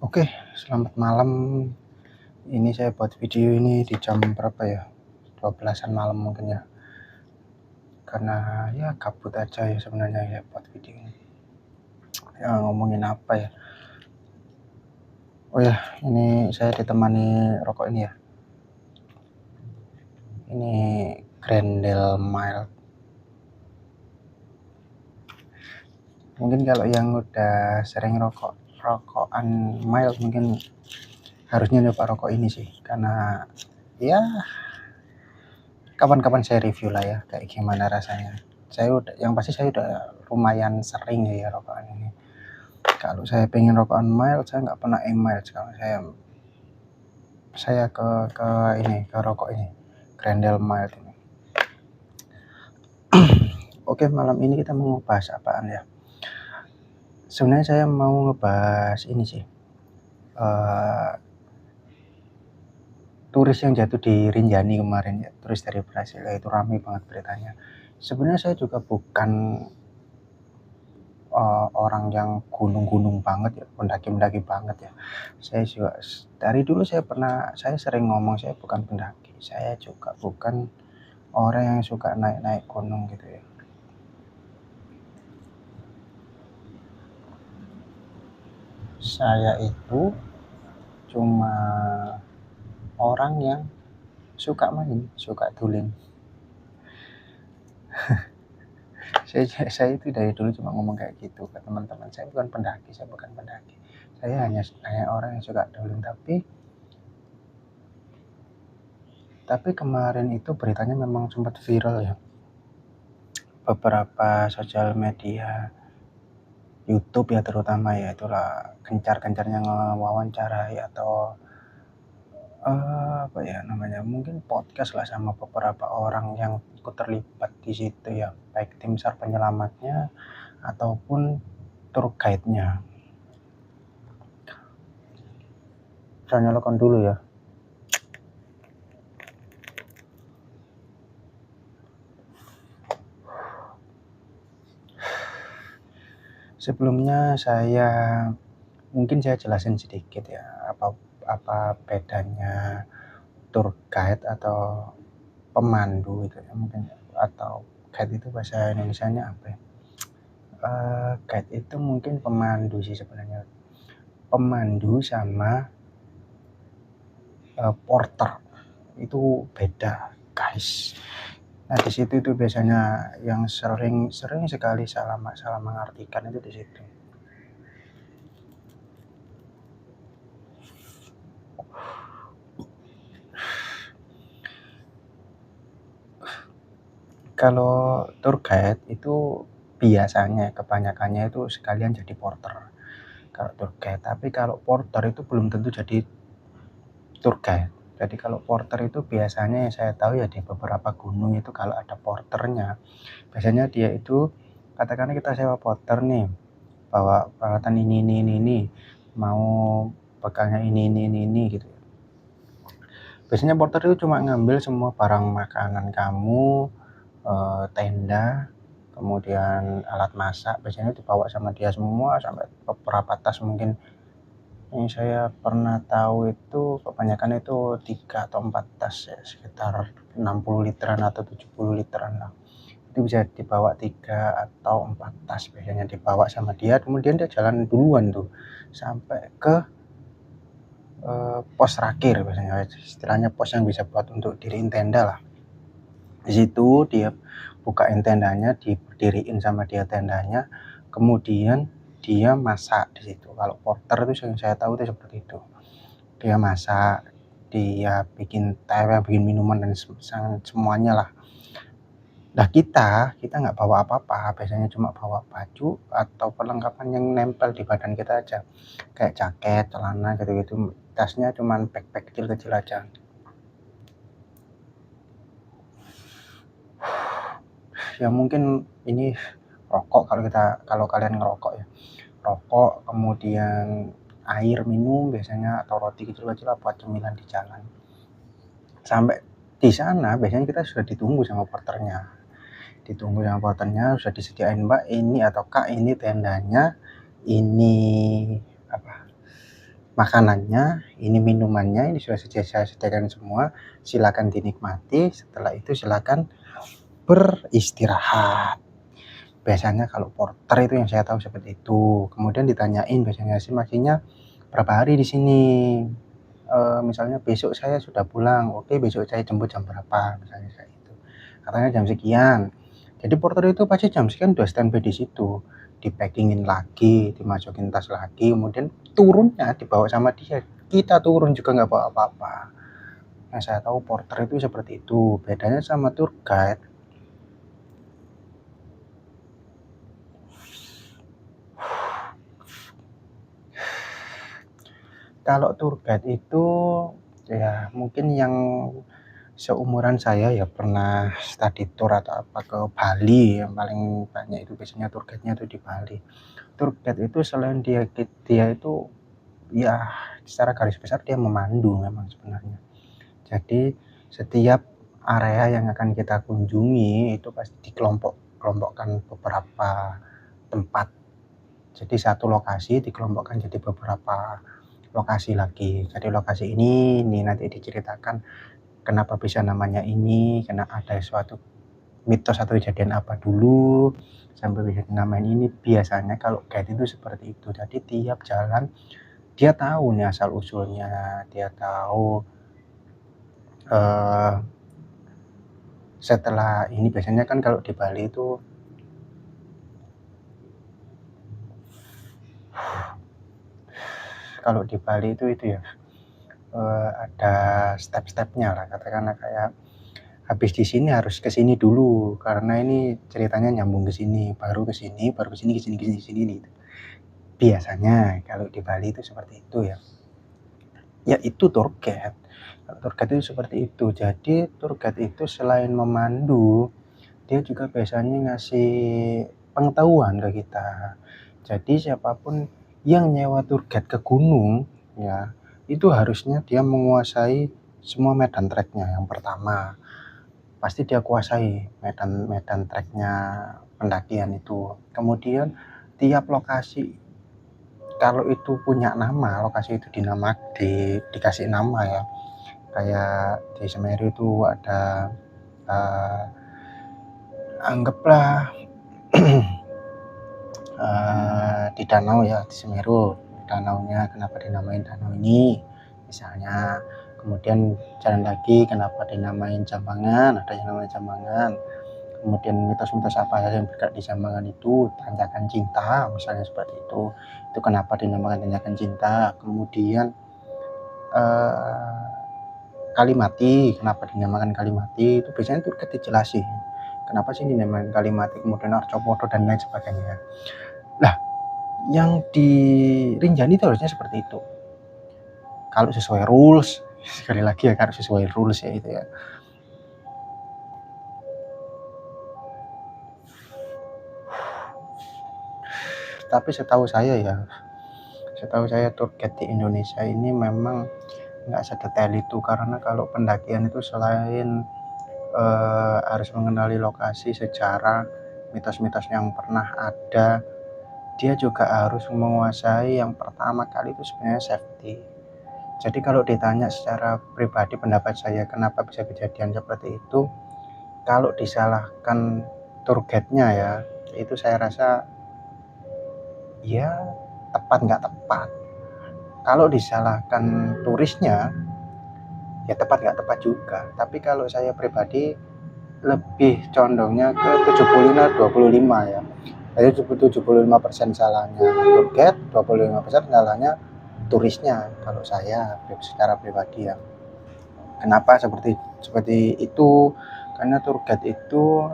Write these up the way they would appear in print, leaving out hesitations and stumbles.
Oke, selamat malam. Ini saya buat video ini di jam berapa ya? 12-an malam mungkin ya. Karena ya kabut aja ya sebenarnya ya buat video ini. Ya ngomongin apa ya? Oh ya, ini saya ditemani rokok ini ya. Ini Grendel Mild. Mungkin kalau yang udah sering rokokan mild mungkin harusnya nyoba rokok ini sih. Karena ya kapan-kapan saya review lah ya kayak gimana rasanya. Yang pasti saya udah lumayan sering ya rokokan ini. Kalau saya pengen rokokan mild, saya nggak pernah mild. Kalau saya ke rokok ini Grendel Mild ini. Oke, malam ini kita mau bahas apaan ya? Sebenarnya saya mau ngebahas ini sih, turis yang jatuh di Rinjani kemarin ya, turis dari Brasil ya, itu ramai banget beritanya. Sebenarnya saya juga bukan orang yang gunung-gunung banget ya, pendaki-pendaki banget ya. Saya juga dari dulu saya sering ngomong saya bukan pendaki. Saya juga bukan orang yang suka naik-naik gunung gitu ya. Saya itu cuma orang yang suka main, suka tulen. Saya itu dari dulu cuma ngomong kayak gitu ke teman-teman. Saya bukan pendaki. Saya hanya orang yang suka tulen. Tapi kemarin itu beritanya memang sempat viral ya. Beberapa sosial media, YouTube ya terutama ya, itulah gencar-gencarnya ngewawancarai atau apa ya namanya, mungkin podcast lah sama beberapa orang yang ikut terlibat di situ ya, baik tim SAR penyelamatnya ataupun tour guide-nya. Saya nyalakan dulu ya. Sebelumnya mungkin saya jelasin sedikit ya, apa bedanya tour guide atau pemandu itu ya, mungkin, atau guide itu bahasa Indonesianya apa ya? Guide itu mungkin pemandu sih sebenarnya. Pemandu sama porter itu beda, guys. Nah, di situ itu biasanya yang sering sekali salah mengartikan itu di situ. Kalau tour guide itu biasanya kebanyakannya itu sekalian jadi porter. Kalau tour guide, tapi kalau porter itu belum tentu jadi tour guide. Jadi kalau porter itu biasanya yang saya tahu ya di beberapa gunung itu kalau ada porternya, biasanya dia itu katakanlah kita sewa porter nih, bawa peralatan ini, mau bekalnya ini gitu. Biasanya porter itu cuma ngambil semua barang makanan kamu, tenda, kemudian alat masak, biasanya dibawa sama dia semua sampai beberapa tas mungkin. Yang saya pernah tahu itu kebanyakan itu 3 atau 4 tas ya, sekitar 60 literan atau 70 literan lah. Itu bisa dibawa 3 atau 4 tas biasanya dibawa sama dia, kemudian dia jalan duluan tuh sampai ke pos terakhir, biasanya istilahnya pos yang bisa buat untuk diriin tenda lah. Di situ dia bukain tendanya, diberdiriin sama dia tendanya, kemudian dia masak di situ. Kalau porter itu yang saya tahu itu seperti itu. Dia masak, dia bikin teh, bikin minuman dan semuanya lah. Nah, kita nggak bawa apa-apa, biasanya cuma bawa baju atau perlengkapan yang nempel di badan kita aja, kayak jaket, celana gitu-gitu. Tasnya cuma backpack kecil-kecil aja. Ya mungkin ini rokok, kalau kalian ngerokok ya, rokok, kemudian air minum biasanya, atau roti kecil-kecil lah buat cemilan di jalan. Sampai di sana biasanya kita sudah ditunggu sama porternya, sudah disediain, Mbak ini atau Kak ini tendanya, ini apa, makanannya, ini minumannya, ini sudah saya sediakan semua, silakan dinikmati, setelah itu silakan beristirahat. Biasanya kalau porter itu yang saya tahu seperti itu. Kemudian ditanyain biasanya estimasinya berapa hari di sini. Misalnya besok saya sudah pulang, oke besok saya jemput jam berapa, misalnya kayak gitu. Katanya jam sekian. Jadi porter itu pasti jam sekian udah standby di situ, dipackingin lagi, dimasukin tas lagi, kemudian turunnya dibawa sama dia. Kita turun juga nggak bawa apa-apa. Yang saya tahu porter itu seperti itu. Bedanya sama tour guide. Kalau tour guide itu ya mungkin yang seumuran saya ya pernah study tour atau apa ke Bali, yang paling banyak itu biasanya tour guide-nya itu di Bali. Tour guide itu selain dia itu ya secara garis besar dia memandu memang sebenarnya. Jadi setiap area yang akan kita kunjungi itu pasti dikelompokkan beberapa tempat. Jadi satu lokasi dikelompokkan jadi beberapa lokasi lagi. Jadi lokasi ini nanti diceritakan kenapa bisa namanya ini, karena ada suatu mitos atau kejadian apa dulu sampai bisa dinamain ini. Biasanya kalau guide itu seperti itu. Jadi tiap jalan dia tahu nih asal usulnya, dia tahu eh, setelah ini biasanya kan kalau di Bali itu itu ya ada step-stepnya lah, katakanlah kayak habis di sini harus ke sini dulu karena ini ceritanya nyambung ke sini, baru ke sini, baru ke sini, ke sini, ke sini, ke sini gitu. Biasanya kalau di Bali itu seperti itu ya. Ya itu tour guide. Tour guide itu seperti itu. Jadi tour guide itu selain memandu, dia juga biasanya ngasih pengetahuan ke kita. Jadi siapapun yang nyewa tour guide ke gunung, ya itu harusnya dia menguasai semua medan treknya. Yang pertama, pasti dia kuasai medan treknya pendakian itu. Kemudian tiap lokasi kalau itu punya nama, lokasi itu dikasih nama ya. Kayak di Semeru itu ada uh, anggaplah di danau ya, di Semeru danaunya kenapa dinamain danau ini misalnya. Kemudian jalan lagi kenapa dinamain Jambangan, ada yang namanya Jambangan. Kemudian mitos-mitos apa yang bergerak di Jambangan itu, tanjakan cinta misalnya seperti itu kenapa dinamakan tanjakan cinta. Kemudian Kalimati, kenapa dinamakan Kalimati, itu biasanya itu dijelasin kenapa sih dinamakan Kalimati, kemudian Arcopodo dan lain sebagainya. Nah, yang di Rinjani itu harusnya seperti itu. Kalau sesuai rules, sekali lagi ya, kalau sesuai rules ya itu ya. Tapi setahu saya tour guide di Indonesia ini memang nggak sedetail itu, karena kalau pendakian itu selain harus mengenali lokasi, sejarah, mitos-mitos yang pernah ada, dia juga harus menguasai yang pertama kali itu sebenarnya safety. Jadi kalau ditanya secara pribadi pendapat saya kenapa bisa kejadian seperti itu, kalau disalahkan tour guide-nya ya, itu saya rasa ya tepat nggak tepat. Kalau disalahkan turisnya, ya tepat nggak tepat juga. Tapi kalau saya pribadi lebih condongnya ke 75-25 ya. Jadi 75% salahnya tour guide, 25% salahnya turisnya kalau saya secara pribadi ya. Kenapa seperti itu? Karena tour guide itu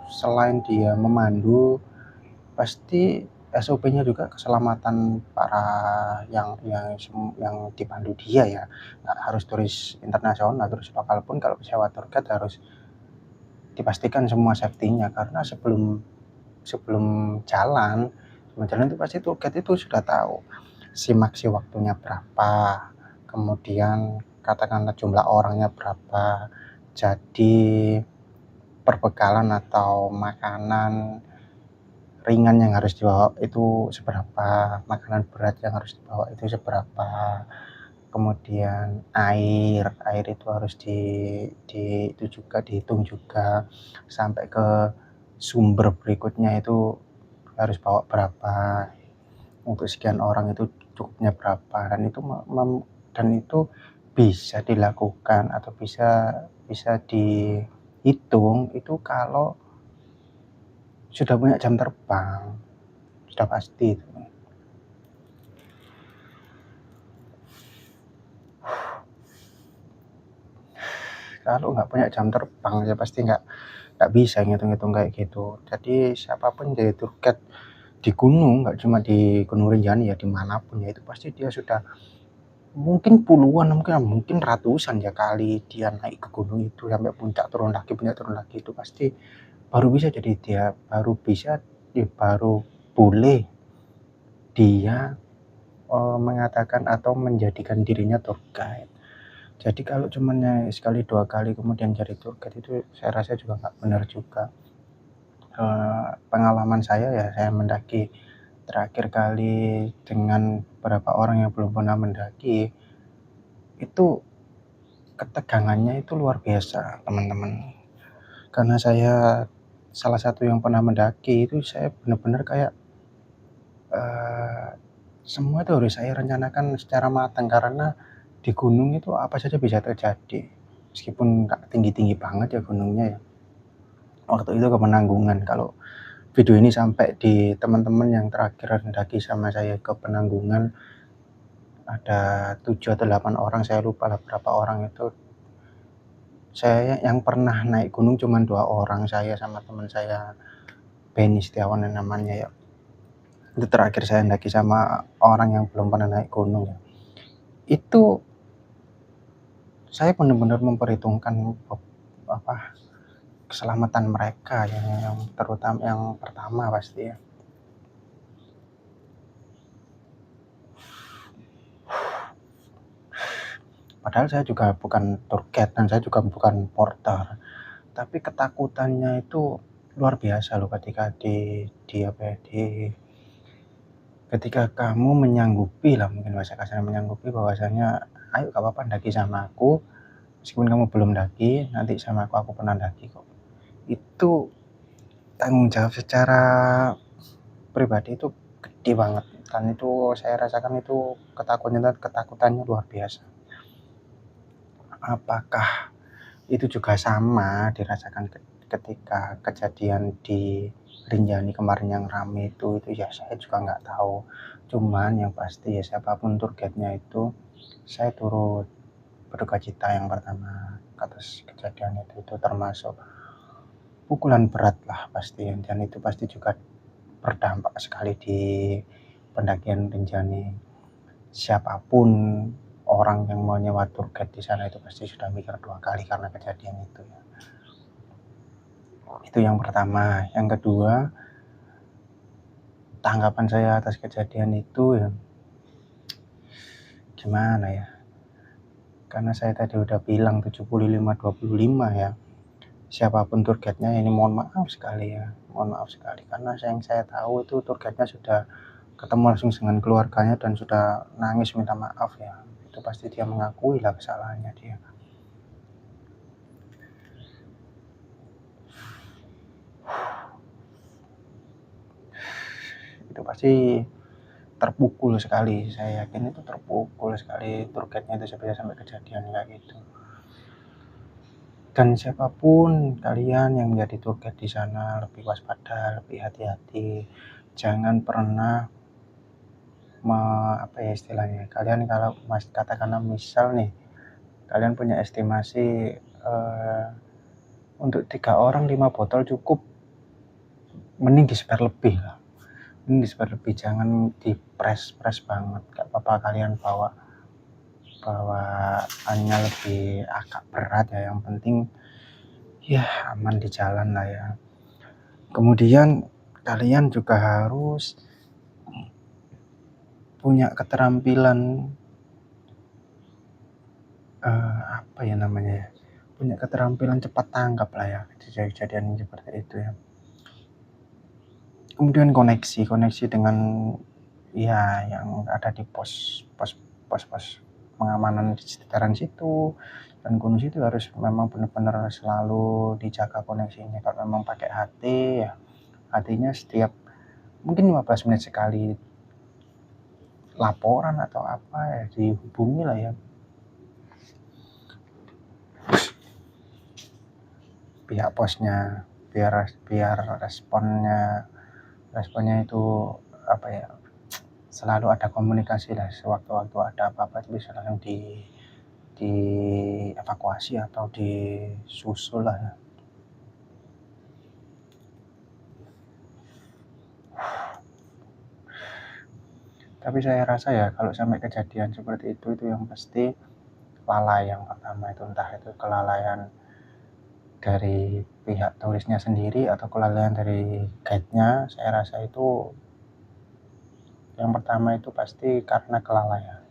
selain dia memandu, pasti SOP-nya juga keselamatan para yang dipandu dia ya. Nggak harus turis internasional, turis lokal pun kalau sewa tour guide harus dipastikan semua safety-nya, karena sebelum jalan itu pasti tour guide itu sudah tahu simaksi waktunya berapa, kemudian katakanlah jumlah orangnya berapa, jadi perbekalan atau makanan ringan yang harus dibawa itu seberapa, makanan berat yang harus dibawa itu seberapa, kemudian air itu harus itu juga dihitung juga, sampai ke sumber berikutnya itu harus bawa berapa, untuk sekian orang itu cukupnya berapa, dan itu dan itu bisa dilakukan atau bisa bisa dihitung itu kalau sudah punya jam terbang, sudah pasti itu. Kalau nggak punya jam terbang ya pasti nggak bisa ngitung-ngitung kayak gitu. Jadi siapapun jadi tour guide di gunung, nggak cuma di Gunung Rinjani ya, dimanapun ya itu pasti dia sudah mungkin puluhan, mungkin ratusan ya kali dia naik ke gunung itu sampai puncak turun lagi itu pasti baru bisa jadi dia baru boleh dia mengatakan atau menjadikan dirinya tour guide. Jadi kalau cuman sekali 2 kali kemudian jadi tour guide itu saya rasa juga nggak benar juga. Pengalaman saya ya saya mendaki terakhir kali dengan beberapa orang yang belum pernah mendaki, itu ketegangannya itu luar biasa teman-teman. Karena saya salah satu yang pernah mendaki itu saya benar-benar kayak, eee, semua itu harus saya rencanakan secara matang karena di gunung itu apa saja bisa terjadi. Meskipun nggak tinggi-tinggi banget ya gunungnya ya. Waktu itu ke Penanggungan, kalau video ini sampai di teman-teman yang terakhir mendaki sama saya ke Penanggungan, ada 7 atau 8 orang, saya lupa lah berapa orang itu. Saya yang pernah naik gunung cuma 2 orang, saya sama teman saya, Benny Setiawan namanya ya. Itu terakhir saya mendaki sama orang yang belum pernah naik gunung ya. Itu saya benar-benar memperhitungkan apa, keselamatan mereka yang terutama yang pertama pasti ya. Padahal saya juga bukan tour guide dan saya juga bukan porter, tapi ketakutannya itu luar biasa loh ketika di apa ya, ketika kamu menyanggupi lah mungkin bahasa kasarnya menyanggupi bahwasanya, "Ayo gak apa-apa ndaki sama aku, meskipun kamu belum ndaki, nanti sama aku pernah ndaki kok." Itu tanggung jawab secara pribadi itu gede banget dan itu saya rasakan itu ketakutannya luar biasa. Apakah itu juga sama dirasakan ketika kejadian di Rinjani kemarin yang rame itu ya saya juga nggak tahu. Cuman yang pasti ya siapapun tour guide-nya itu, saya turut berduka cita yang pertama atas kejadian itu termasuk pukulan berat lah pasti dan itu pasti juga berdampak sekali di pendakian Rinjani. Siapapun orang yang mau nyewa tour guide di sana itu pasti sudah mikir 2 kali karena kejadian itu ya. Itu yang pertama. Yang kedua, tanggapan saya atas kejadian itu ya gimana ya, karena saya tadi udah bilang 75/25 ya. Siapapun tour guide-nya ini mohon maaf sekali ya, mohon maaf sekali karena yang saya tahu itu tour guide-nya sudah ketemu langsung dengan keluarganya dan sudah nangis minta maaf ya. Itu pasti dia mengakui lah kesalahannya dia. Itu pasti terpukul sekali, saya yakin itu terpukul sekali tour guide-nya itu bisa sampai kejadian kayak gitu. Dan siapapun kalian yang menjadi tour guide di sana lebih waspada, lebih hati-hati. Jangan pernah apa ya istilahnya, kalian kalau katakanlah misal nih, kalian punya estimasi untuk 3 orang 5 botol cukup, mending di-spare lebih lah. Mending di-spare lebih, jangan di-press banget. Gak apa-apa kalian bawaannya lebih agak berat ya, yang penting ya aman di jalan lah ya. Kemudian kalian juga harus punya keterampilan, apa ya namanya ya, punya keterampilan cepat tanggap lah ya, kejadian seperti itu ya. Kemudian koneksi dengan ya yang ada di pos-pos pengamanan di sekitaran situ, dan gunung situ harus memang benar-benar selalu dijaga koneksinya. Kalau memang pakai HT, ya HT-nya setiap mungkin 15 menit sekali laporan atau apa ya dihubungi lah ya pihak posnya, biar biar responnya itu apa ya, selalu ada komunikasi lah, sewaktu-waktu ada apa-apa itu bisa langsung di evakuasi atau disusul lah ya. Tapi saya rasa ya kalau sampai kejadian seperti itu yang pasti lalai yang pertama itu, entah itu kelalaian dari pihak turisnya sendiri atau kelalaian dari guide-nya. Saya rasa itu yang pertama itu pasti karena kelalaian.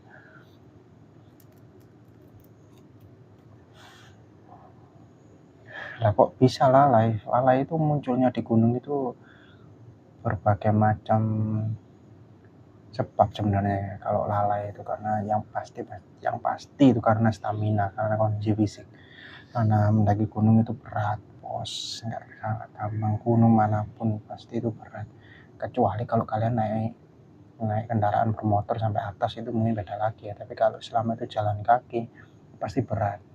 Lah kok bisa lalai? Lalai itu munculnya di gunung itu berbagai macam sebab sebenarnya ya. Kalau lalai itu karena yang pasti itu karena stamina, karena kondisi fisik. Karena mendaki gunung itu berat, bos, nggak gampang. Gunung manapun pasti itu berat. Kecuali kalau kalian naik kendaraan bermotor sampai atas itu mungkin beda lagi ya. Tapi kalau selama itu jalan kaki pasti berat.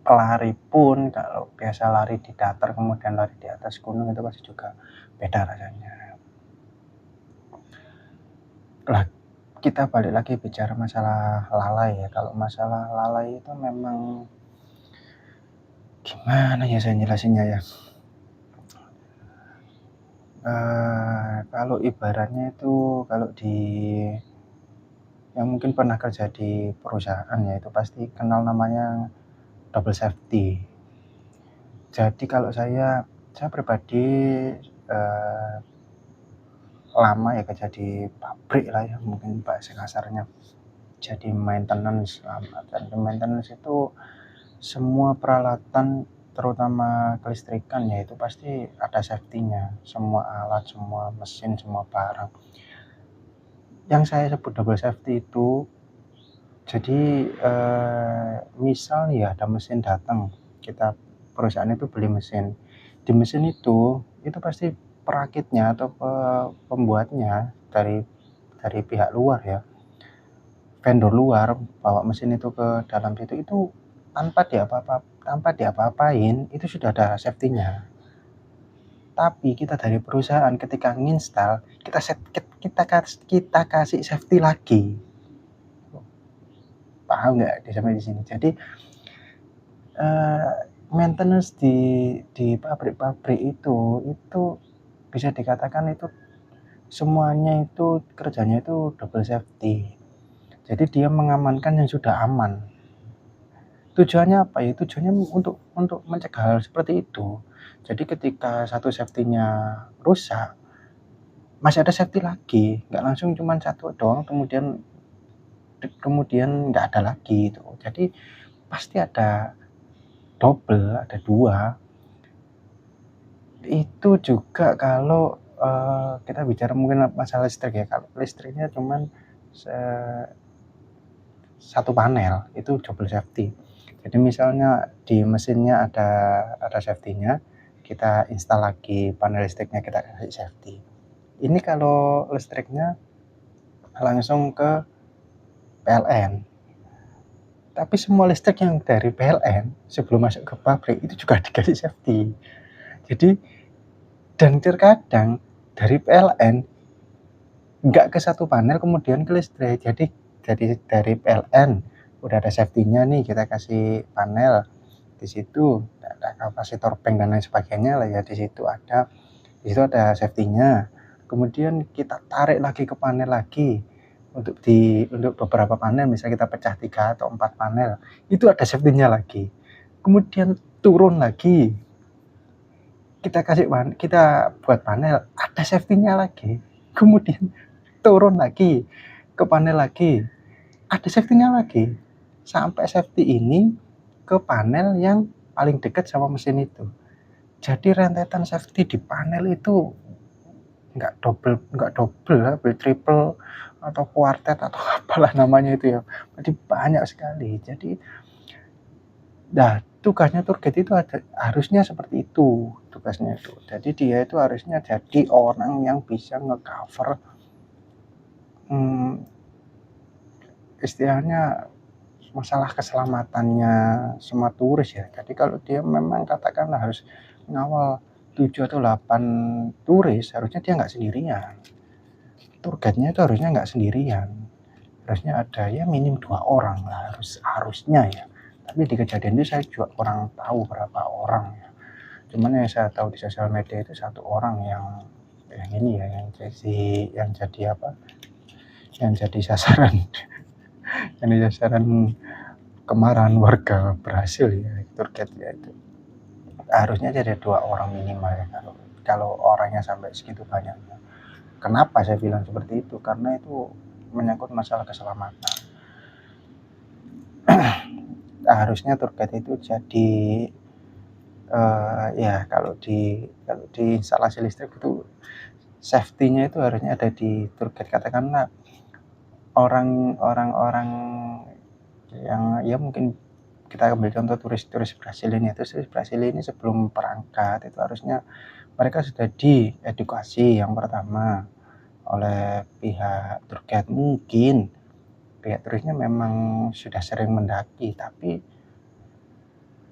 Pelari pun kalau biasa lari di datar kemudian lari di atas gunung itu pasti juga beda rasanya. Lah, kita balik lagi bicara masalah lalai ya. Kalau masalah lalai itu memang gimana ya saya jelasinnya ya. Kalau ibaratnya itu kalau yang mungkin pernah kerja di perusahaan ya itu pasti kenal namanya double safety. Jadi kalau saya pribadi lama ya kerja di pabrik lah ya, mungkin bahasa kasarnya jadi maintenance lama. Dan maintenance itu semua peralatan terutama kelistrikan ya itu pasti ada safety-nya, semua alat, semua mesin, semua barang. Yang saya sebut double safety itu jadi misal ya ada mesin datang, kita perusahaan itu beli mesin. Di mesin itu pasti perakitnya atau pembuatnya dari pihak luar ya, vendor luar bawa mesin itu ke dalam situ itu tanpa diapa-apain itu sudah ada safety-nya. Tapi kita dari perusahaan ketika nginstal kita kasih safety lagi. Paham nggak sampai di sini? Jadi maintenance di pabrik-pabrik itu bisa dikatakan itu semuanya itu kerjanya itu double safety. Jadi dia mengamankan yang sudah aman. Tujuannya apa ya? Tujuannya untuk mencegah hal seperti itu. Jadi ketika satu safety-nya rusak, masih ada safety lagi, nggak langsung cuma satu doang kemudian nggak ada lagi itu. Jadi pasti ada double, ada dua. Itu juga kalau kita bicara mungkin masalah listrik ya. Kalau listriknya cuma satu panel itu double safety. Jadi misalnya di mesinnya ada safety-nya, kita install lagi panel listriknya, kita kasih safety. Ini kalau listriknya langsung ke PLN. Tapi semua listrik yang dari PLN sebelum masuk ke pabrik itu juga dikasih safety. Jadi dan terkadang dari PLN nggak ke satu panel kemudian ke listrik. Jadi dari PLN udah ada safety-nya nih, kita kasih panel di situ, ada kapasitor bank dan lain sebagainya lah ya, di situ ada safety-nya. Kemudian kita tarik lagi ke panel lagi untuk beberapa panel, misalnya kita pecah 3 atau 4 panel, itu ada safety-nya lagi. Kemudian turun lagi, kita buat panel, ada safety-nya lagi. Kemudian turun lagi ke panel lagi, ada safety-nya lagi. Sampai safety ini ke panel yang paling dekat sama mesin itu. Jadi rentetan safety di panel itu double, triple atau kuartet atau apalah namanya itu ya. Jadi banyak sekali. Jadi tugasnya tour guide itu harusnya seperti itu tugasnya itu. Jadi dia itu harusnya jadi orang yang bisa nge-cover istilahnya masalah keselamatannya semua turis ya. Jadi kalau dia memang katakanlah harus ngawal 7 atau 8 turis, harusnya dia nggak sendirian. Tour guide-nya itu harusnya nggak sendirian. Harusnya ada ya minim 2 orang lah harusnya ya. Tapi di kejadian itu saya juga kurang tahu berapa orang ya. Cuman yang saya tahu di sosial media itu 1 orang yang ini ya yang jadi apa? Yang jadi sasaran kemarahan warga Brasil ya, tour guide ya itu. Harusnya jadi 2 orang minimal ya kalau orangnya sampai segitu banyaknya. Kenapa saya bilang seperti itu? Karena itu menyangkut masalah keselamatan. Harusnya tour guide itu jadi ya kalau di instalasi listrik itu safety-nya itu harusnya ada di tour guide. Katakanlah orang-orang yang ya mungkin kita ambil contoh turis Brasil ini. Turis Brasil ini sebelum berangkat itu harusnya mereka sudah diedukasi yang pertama oleh pihak tour guide. Mungkin pihak turisnya memang sudah sering mendaki, tapi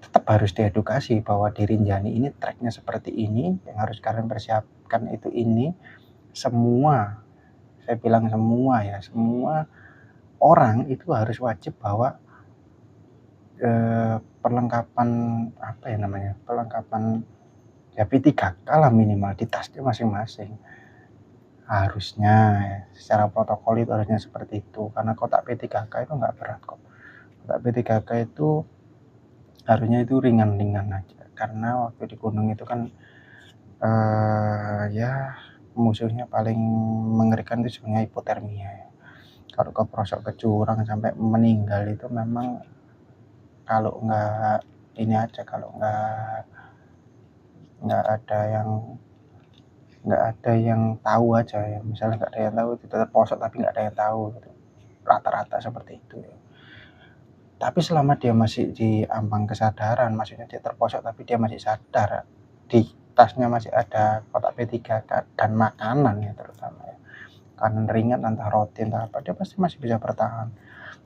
tetap harus diedukasi bahwa di Rinjani ini treknya seperti ini, yang harus kalian persiapkan itu ini. Semua, saya bilang semua ya, semua orang itu harus wajib bawa perlengkapan apa ya namanya, perlengkapan ya P3K lah minimal di tasnya masing-masing. Harusnya ya, secara protokol itu harusnya seperti itu, karena kotak P3K itu nggak berat kok. Kotak P3K itu harusnya itu ringan-ringan aja, karena waktu di gunung itu kan ya musuhnya paling mengerikan itu sebenarnya hipotermia ya. Kalau keprosok ke jurang sampai meninggal itu memang kalau nggak ini aja, kalau nggak ada yang tahu aja ya, misalnya nggak ada yang tahu itu terposok tapi nggak ada yang tahu gitu. Rata-rata seperti itu ya. Tapi selama dia masih di ambang kesadaran, maksudnya dia terposok tapi dia masih sadar, di tasnya masih ada kotak P3K dan makanan ya terutama ya, makanan ringan entah roti entah apa, dia pasti masih bisa bertahan.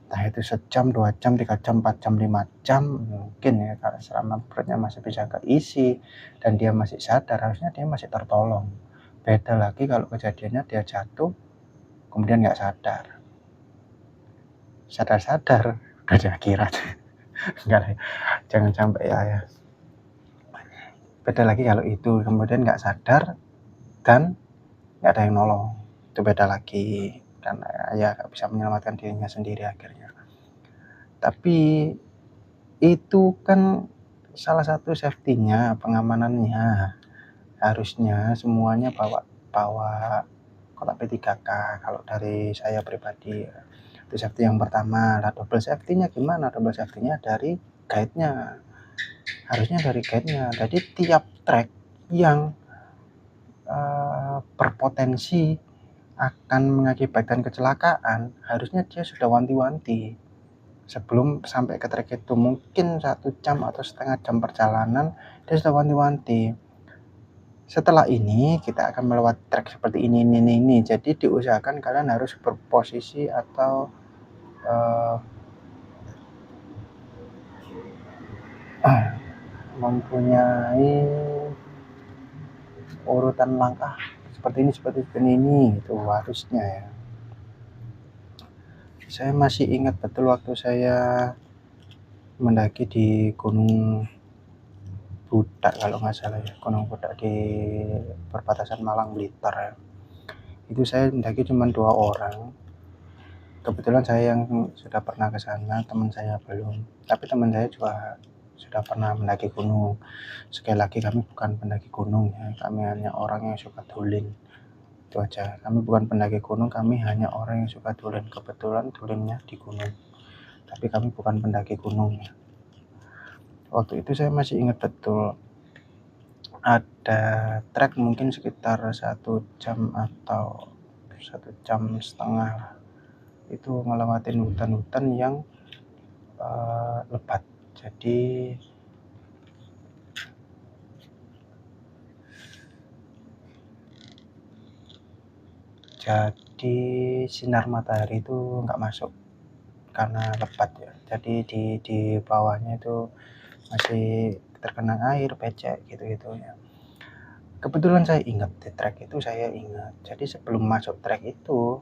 Entah itu sejam, 2 jam, 3 jam, 4 jam, 5 jam mungkin ya, karena selama perutnya masih bisa keisi dan dia masih sadar, harusnya dia masih tertolong. Beda lagi kalau kejadiannya dia jatuh kemudian nggak sadar. Sadar udah di akhirat. Enggak lah, jangan sampai ya. Beda lagi kalau itu kemudian nggak sadar dan nggak ada yang nolong, itu beda lagi, karena ya nggak bisa menyelamatkan dirinya sendiri akhirnya. Tapi itu kan salah satu safety-nya, pengamanannya. Harusnya semuanya bawa kotak P3K kalau dari saya pribadi. Itu safety yang pertama. Nah, double safety-nya gimana? Double safety-nya dari guide-nya. Harusnya dari guide-nya. Jadi tiap trek yang berpotensi akan mengakibatkan kecelakaan, harusnya dia sudah wanti-wanti sebelum sampai ke trek itu. Mungkin 1 jam atau setengah jam perjalanan dia sudah wanti-wanti, setelah ini kita akan melewati trek seperti ini. Jadi diusahakan kalian harus berposisi atau mempunyai urutan langkah seperti ini itu harusnya ya. Saya masih ingat betul waktu saya mendaki di Gunung Budak kalau nggak salah ya, Gunung Budak di perbatasan Malang Blitar ya. Itu saya mendaki cuma 2 orang. Kebetulan saya yang sudah pernah ke sana, teman saya belum. Tapi teman saya juga sudah pernah mendaki gunung. Sekali lagi kami bukan pendaki gunung ya, kami hanya orang yang suka tulen. Itu aja. Kami bukan pendaki gunung, kami hanya orang yang suka tulen. Kebetulan tulennya di gunung. Tapi kami bukan pendaki gunung ya. Waktu itu saya masih ingat betul. Ada trek mungkin sekitar 1 jam atau 1,5 jam lah. Itu ngelewatin hutan-hutan yang lebat. Jadi jadi sinar matahari itu nggak masuk karena lebat ya. Jadi di bawahnya itu masih terkena air, becek gitu-gitu ya. Kebetulan saya ingat di trek itu saya ingat. Jadi sebelum masuk trek itu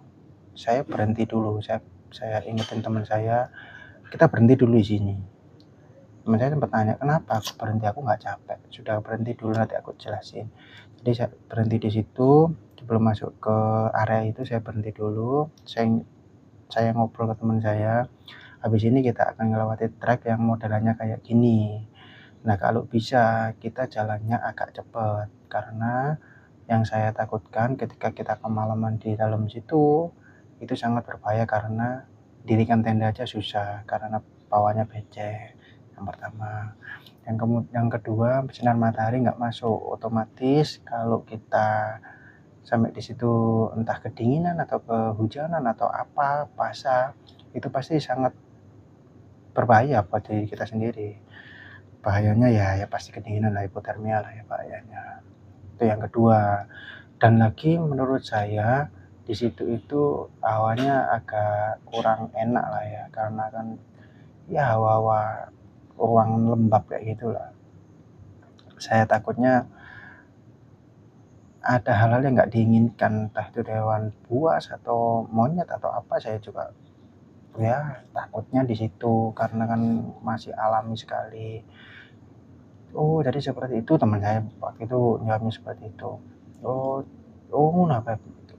saya berhenti dulu. Saya ingetin teman saya, kita berhenti dulu di sini. Teman saya sempat tanya, kenapa aku berhenti, aku nggak capek, sudah berhenti dulu nanti aku jelasin. Jadi saya berhenti di situ, sebelum masuk ke area itu saya berhenti dulu, saya ngobrol ke teman saya, habis ini kita akan melewati trek yang modelannya kayak gini. Nah kalau bisa kita jalannya agak cepat, karena yang saya takutkan ketika kita kemalaman di dalam situ, itu sangat berbahaya karena dirikan tenda aja susah, karena bawahnya becek, yang pertama. Yang kedua, sinar matahari nggak masuk, otomatis kalau kita sampai di situ entah kedinginan atau kehujanan atau apa, basah, itu pasti sangat berbahaya buat diri kita sendiri. Bahayanya ya pasti kedinginan lah, hipotermia lah ya bahayanya. Itu yang kedua. Dan lagi menurut saya di situ itu hawanya agak kurang enak lah ya, karena kan ya hawa-hawa ruang lembab kayak gitulah. Saya takutnya ada hal-hal yang nggak diinginkan, entah itu hewan buas atau monyet atau apa, saya juga ya takutnya di situ karena kan masih alami sekali. Oh jadi seperti itu, teman saya waktu itu jawabnya seperti itu. Oh, oh kenapa begitu.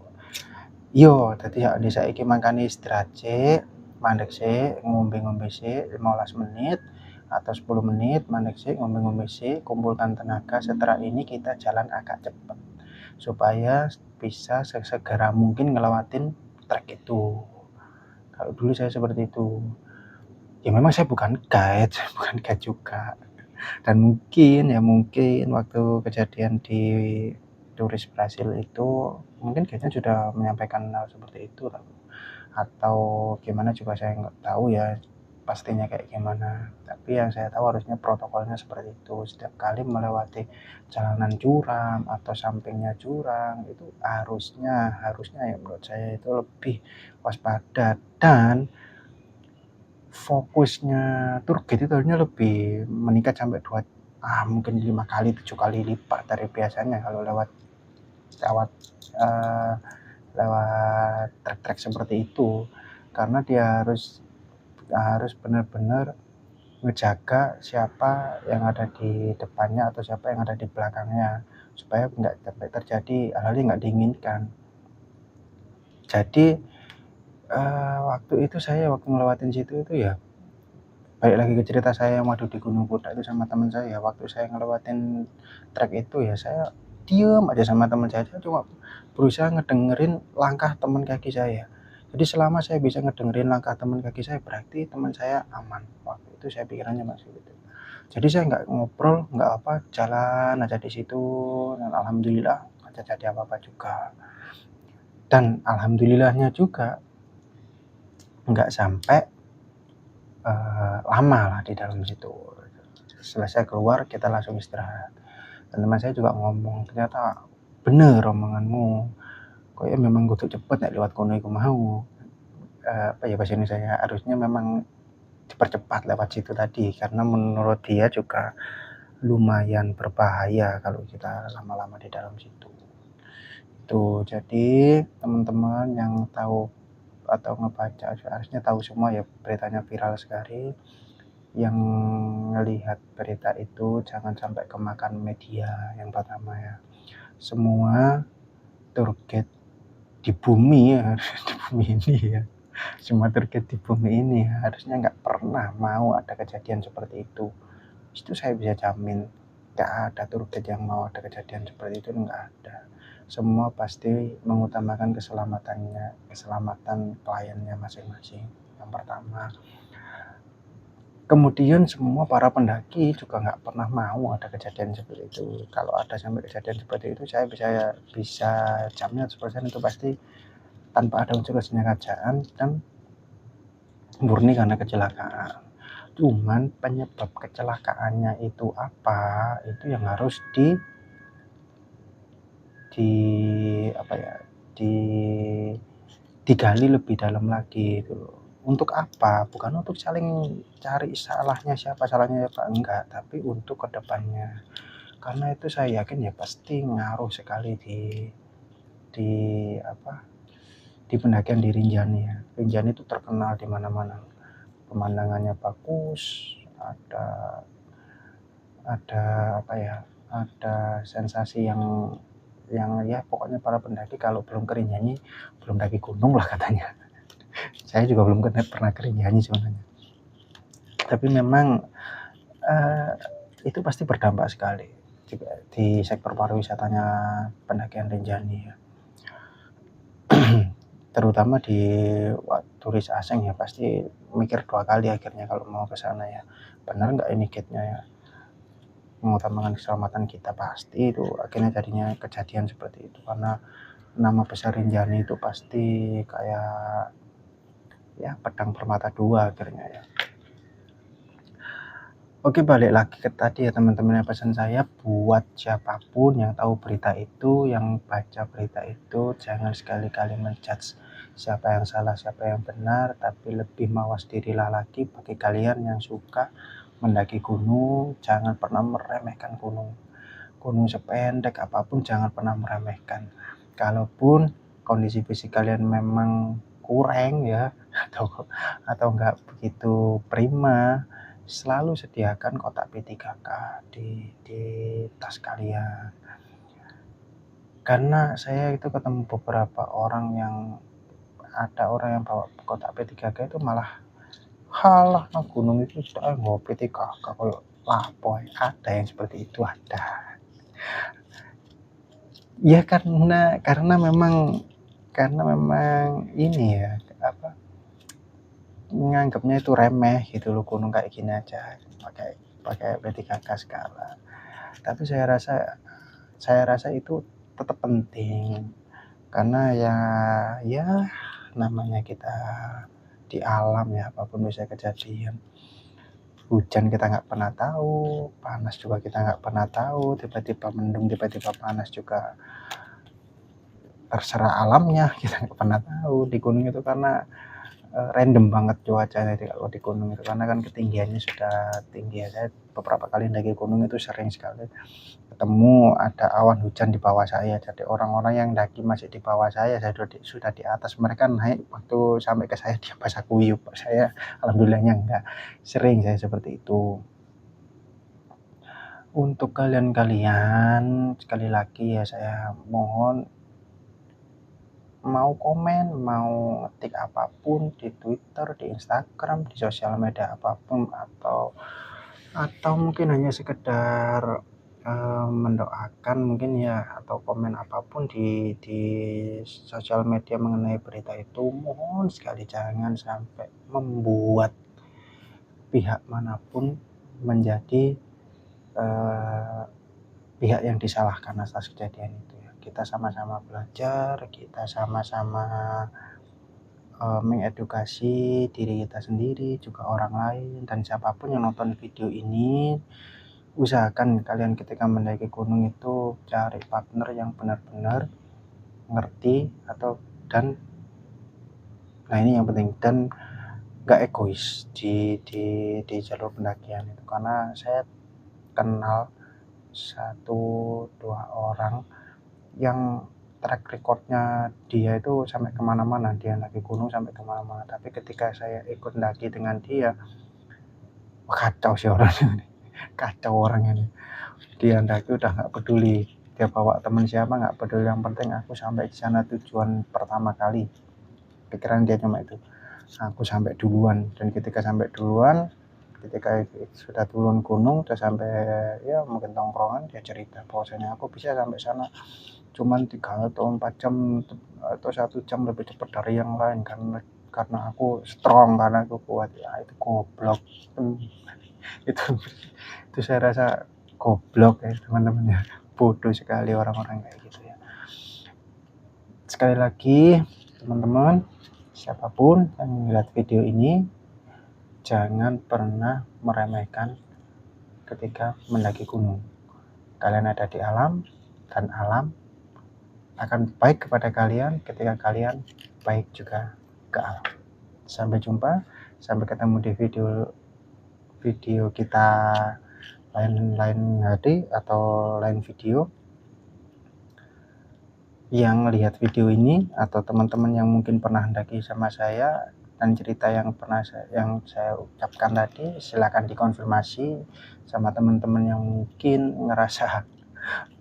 Iya, dadi sakjane saiki mangkane istirahat sik, mandek sik, ngombe-ngombe sik 15 menit atau 10 menit, mandek sik, ngombe-ngombe sik, kumpulkan tenaga, setelah ini kita jalan agak cepat, supaya bisa sesegera mungkin ngelewatin trek itu. Kalau dulu saya seperti itu. Ya memang saya bukan guide, saya bukan guide juga. Dan mungkin waktu kejadian di turis Brasil itu, mungkin guide-nya sudah menyampaikan hal seperti itu atau gimana juga saya nggak tahu ya pastinya kayak gimana. Tapi yang saya tahu harusnya protokolnya seperti itu. Setiap kali melewati jalanan curam atau sampingnya jurang itu harusnya ya menurut saya itu lebih waspada, dan fokusnya tour guide itu harusnya lebih meningkat sampai mungkin 5 kali, 7 kali lipat dari biasanya kalau lewat lewat eee, lewat trek-trek seperti itu. Karena dia harus harus benar-benar ngejaga siapa yang ada di depannya atau siapa yang ada di belakangnya, supaya nggak sampai terjadi hal-hal yang nggak diinginkan. Jadi, waktu itu saya waktu ngelewatin situ itu ya, balik lagi ke cerita saya yang waktu di Gunung Pudak itu sama teman saya, waktu saya ngelewatin trek itu ya saya diem aja sama teman saya cuma berusaha ngedengerin langkah teman kaki saya. Jadi selama saya bisa ngedengerin langkah teman kaki saya, berarti teman saya aman. Waktu itu saya pikirannya masih gitu. Jadi saya nggak ngobrol, nggak apa, jalan aja di situ, dan alhamdulillah nggak terjadi apa-apa juga. Dan alhamdulillahnya juga nggak sampai lama lah di dalam situ. Selesai keluar kita langsung istirahat. Dan teman saya juga ngomong, ternyata bener omonganmu, koyo memang kudu cepet nek liwat kono iku mau. Apa ya bahasa Indonesianya, harusnya memang dipercepat lewat situ tadi, karena menurut dia juga lumayan berbahaya kalau kita lama-lama di dalam situ. Tuh, jadi teman-teman yang tahu atau ngebaca harusnya tahu semua ya, beritanya viral sekali. Yang ngelihat berita itu jangan sampai kemakan media, yang pertama ya. Semua tour guide di bumi ya, di bumi ini ya, semua tour guide di bumi ini harusnya nggak pernah mau ada kejadian seperti itu. Itu saya bisa jamin, nggak ada tour guide yang mau ada kejadian seperti itu, nggak ada. Semua pasti mengutamakan keselamatan kliennya masing-masing, yang pertama. Kemudian semua para pendaki juga nggak pernah mau ada kejadian seperti itu. Kalau ada sampai kejadian seperti itu, saya bisa jamin 100% itu pasti tanpa ada unsur kesengajaan dan murni karena kecelakaan. Cuman penyebab kecelakaannya itu apa, itu yang harus di apa ya, di digali lebih dalam lagi gitu loh. Untuk apa? Bukan untuk saling cari salahnya siapa, enggak, tapi untuk kedepannya. Karena itu saya yakin ya pasti ngaruh sekali di apa, di pendakian di Rinjani ya. Rinjani itu terkenal di mana-mana. Pemandangannya bagus, ada apa ya, ada sensasi yang ya pokoknya para pendaki kalau belum ke Rinjani belum daki gunung lah katanya. Saya juga belum pernah ke Rinjani sebenarnya. Tapi memang itu pasti berdampak sekali juga di sektor pariwisatanya pendakian Rinjani ya. Terutama di turis asing ya pasti mikir 2 kali akhirnya kalau mau ke sana ya. Benar nggak ini gate-nya ya? Mengutamakan keselamatan kita pasti itu akhirnya jadinya kejadian seperti itu karena nama besar Rinjani itu pasti kayak ya pedang bermata dua akhirnya ya. Oke, balik lagi ke tadi ya teman-teman, pesan saya buat siapapun yang tahu berita itu, yang baca berita itu, jangan sekali-kali menjudge siapa yang salah, siapa yang benar, tapi lebih mawas dirilah lagi bagi kalian yang suka mendaki gunung, jangan pernah meremehkan gunung. Gunung sependek apapun jangan pernah meremehkan. Kalaupun kondisi fisik kalian memang kurang ya atau enggak begitu prima, selalu sediakan kotak P3K di tas kalian. Karena saya itu ketemu beberapa orang yang ada orang yang bawa kotak P3K itu malah halah nang gunung itu sudah nggo P3K koyo lapo ada yang seperti itu ada. Ya karena memang ini ya apa, nganggapnya itu remeh gitu loh gunung kayak gini aja pakai pakai P3K segala. Tapi saya rasa itu tetap penting karena ya namanya kita di alam ya apapun bisa kejadian. Hujan kita nggak pernah tahu, panas juga kita nggak pernah tahu, tiba-tiba mendung, tiba-tiba panas juga terserah alamnya, kita nggak pernah tahu. Di gunung itu karena random banget cuacanya kalau di gunung itu karena kan ketinggiannya sudah tinggi ya. Saya beberapa kali mendaki gunung itu sering sekali ketemu ada awan hujan di bawah saya. Jadi orang-orang yang daki masih di bawah saya sudah di atas, mereka naik waktu sampai ke saya dia basah kuyup. Saya alhamdulillahnya enggak. Sering saya seperti itu. Untuk kalian-kalian sekali lagi ya saya mohon mau komen, mau ngetik apapun di Twitter, di Instagram, di sosial media apapun atau mungkin hanya sekedar mendoakan mungkin ya atau komen apapun di sosial media mengenai berita itu, mohon sekali jangan sampai membuat pihak manapun menjadi eh, pihak yang disalahkan atas kejadian itu ya. Kita sama-sama belajar, kita sama-sama mengedukasi diri kita sendiri, juga orang lain, dan siapapun yang nonton video ini, usahakan kalian ketika mendaki gunung itu cari partner yang benar-benar ngerti dan nah ini yang penting dan nggak egois di jalur pendakian itu karena saya kenal 1-2 orang yang track recordnya dia itu sampai kemana-mana, dia lagi gunung sampai kemana-mana, tapi ketika saya ikut daki dengan dia kacau sih orangnya ini. Kacau orangnya ini, dia daki udah nggak peduli dia bawa teman siapa nggak peduli, yang penting aku sampai di sana tujuan pertama kali, pikiran dia cuma itu, aku sampai duluan. Dan ketika sampai duluan, ketika sudah turun gunung udah sampai ya mungkin tongkrongan, dia cerita bahwasanya aku bisa sampai sana cuman 3 atau 4 jam atau 1 jam lebih cepat dari yang lain karena aku strong, karena aku kuat. Ya itu goblok. Itu itu saya rasa goblok ya teman-teman ya. Bodoh sekali orang-orang kayak gitu ya. Sekali lagi teman-teman, siapapun yang melihat video ini, jangan pernah meremehkan ketika mendaki gunung. Kalian ada di alam, dan alam akan baik kepada kalian ketika kalian baik juga ke alam. Sampai jumpa, sampai ketemu di video kita lain hari atau lain video. Yang lihat video ini atau teman-teman yang mungkin pernah mendaki sama saya dan cerita yang saya ucapkan tadi, silakan dikonfirmasi sama teman-teman yang mungkin ngerasa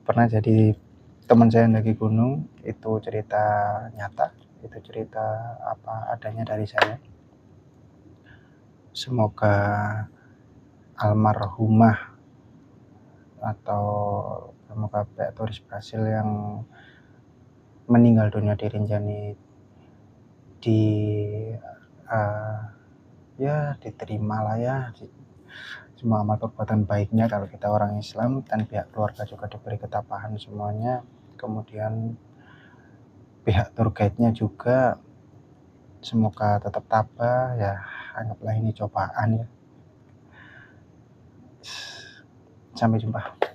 pernah jadi teman saya mendaki gunung. Itu cerita nyata, itu cerita apa adanya dari saya. Semoga almarhumah atau semoga pihak turis Brasil yang meninggal dunia di Rinjani diterima lah ya semua amal perbuatan baiknya kalau kita orang Islam, dan pihak keluarga juga diberi ketabahan semuanya. Kemudian pihak tour guide-nya juga semoga tetap tabah ya, anggaplah ini cobaan ya. Sampai jumpa.